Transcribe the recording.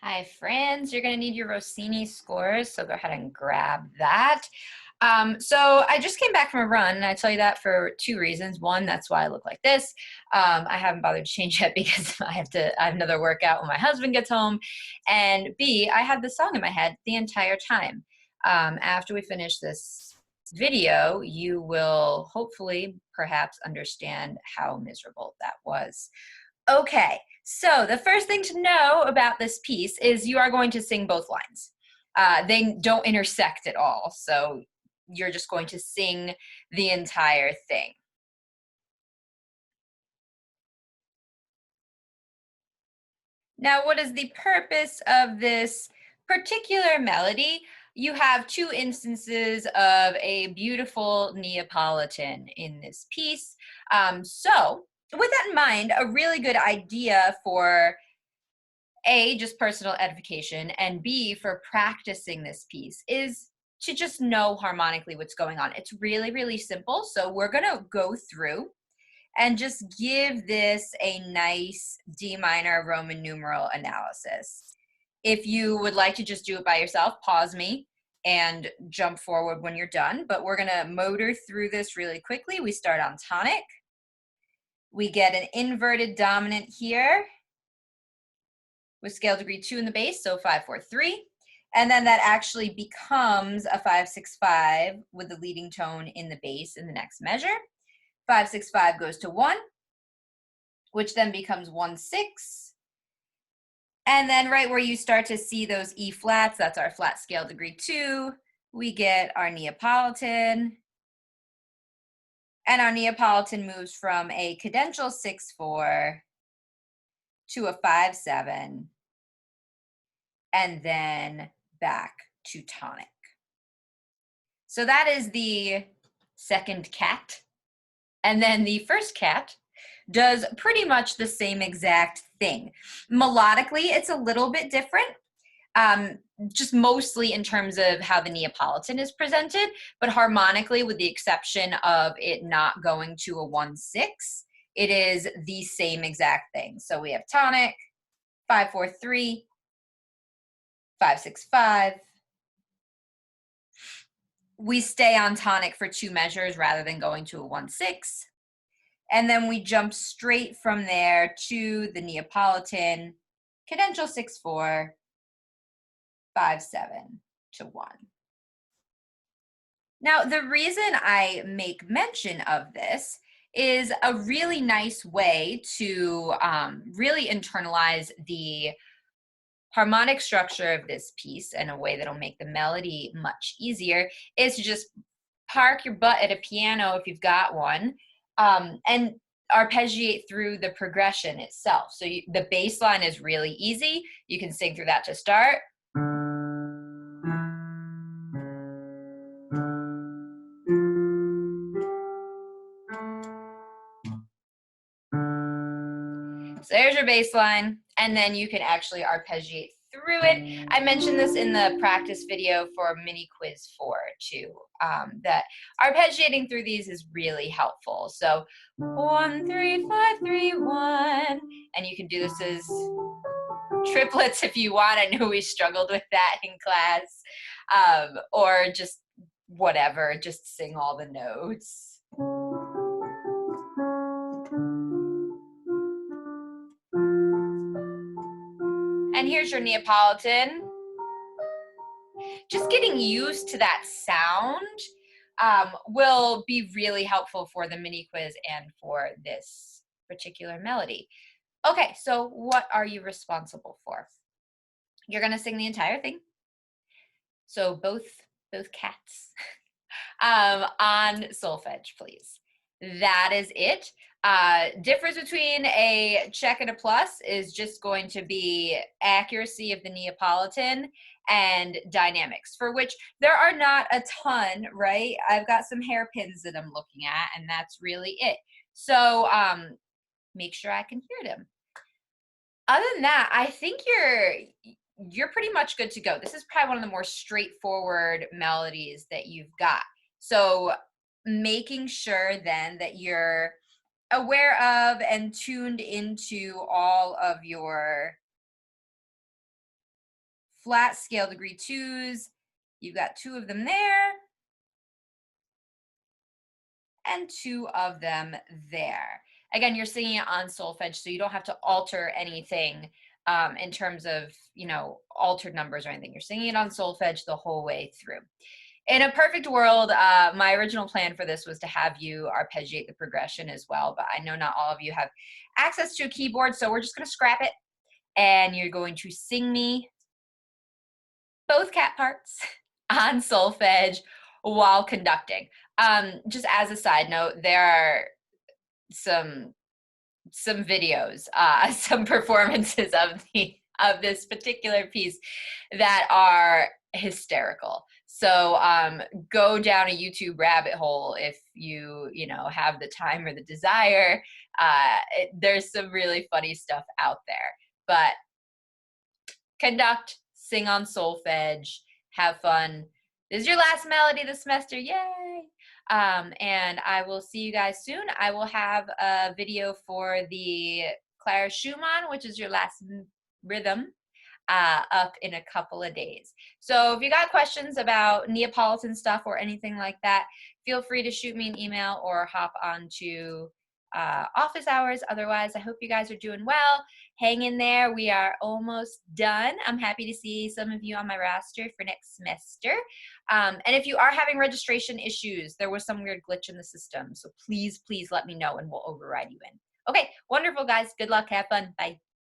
Hi, friends. You're going to need your Rossini scores, so go ahead and grab that. So I just came back from a run, and I tell you that for two reasons. One, that's why I look like this. I haven't bothered to change yet because I have another workout when my husband gets home. And B, I had this song in my head the entire time. After we finish this video, you will hopefully perhaps understand how miserable that was. Okay, so the first thing to know about this piece is you are going to sing both lines. They don't intersect at all, so you're just going to sing the entire thing. Now, what is the purpose of this particular melody? You have two instances of a beautiful Neapolitan in this piece. So, with that in mind, a really good idea for A, just personal edification, and B, for practicing this piece is to just know harmonically what's going on. It's really, really simple. So we're going to go through and just give this a nice D minor Roman numeral analysis. If you would like to just do it by yourself, pause me and jump forward when you're done. But we're going to motor through this really quickly. We start on tonic. We get an inverted dominant here with scale degree 2 in the bass, so 5, 4, 3. And then that actually becomes a 5, 6, 5 with the leading tone in the bass in the next measure. 5, 6, 5 goes to 1, which then becomes 1, 6. And then right where you start to see those E flats, that's our flat scale degree 2, we get our Neapolitan. And our Neapolitan moves from a cadential 6, 4 to a 5, 7, and then back to tonic. So that is the second cat. And then the first cat does pretty much the same exact thing. Melodically, it's a little bit different, just mostly in terms of how the Neapolitan is presented, but harmonically, with the exception of it not going to a 1-6, it is the same exact thing. So we have tonic, 5, 4, 3, 5, 6, 5. We stay on tonic for 2 measures rather than going to a 1-6. And then we jump straight from there to the Neapolitan, cadential 6, 4, 5, 7 to 1. Now, the reason I make mention of this is a really nice way to really internalize the harmonic structure of this piece in a way that'll make the melody much easier is to just park your butt at a piano if you've got one, and arpeggiate through the progression itself. So the bass line is really easy. You can sing through that to start. So there's your bass line, and then you can actually arpeggiate through it. I mentioned this in the practice video for mini quiz 4 too, that arpeggiating through these is really helpful. So 1, 3, 5, 3, 1, and you can do this as triplets if you want. I know we struggled with that in class, or just whatever, just sing all the notes. And here's your Neapolitan. Just getting used to that sound will be really helpful for the mini quiz and for this particular melody. Okay, so what are you responsible for? You're gonna sing the entire thing. So both cats on solfège, please. That is it. Difference between a check and a plus is just going to be accuracy of the Neapolitan and dynamics, for which there are not a ton, right? I've got some hairpins that I'm looking at, and that's really it. So make sure I can hear them. Other than that, I think you're pretty much good to go. This is probably one of the more straightforward melodies that you've got. So making sure then that you're aware of and tuned into all of your flat scale degree 2s. You've got 2 of them there and 2 of them there. Again, you're singing it on solfège, so you don't have to alter anything in terms of, altered numbers or anything. You're singing it on solfège the whole way through. In a perfect world, my original plan for this was to have you arpeggiate the progression as well, but I know not all of you have access to a keyboard, so we're just going to scrap it, and you're going to sing me both cat parts on solfège while conducting. Just as a side note, there are some videos, some performances of this particular piece that are hysterical. So go down a YouTube rabbit hole if you have the time or the desire. There's some really funny stuff out there. But conduct, sing on solfège, have fun. This is your last melody this semester. Yay! And I will see you guys soon. I will have a video for the Clara Schumann, which is your last rhythm, up in a couple of days. So if you got questions about Neapolitan stuff or anything like that, feel free to shoot me an email or hop onto office hours. Otherwise, I hope you guys are doing well. Hang in there. We are almost done. I'm happy to see some of you on my roster for next semester. And if you are having registration issues, there was some weird glitch in the system. So please let me know and we'll override you in. Okay, wonderful, guys. Good luck. Have fun. Bye.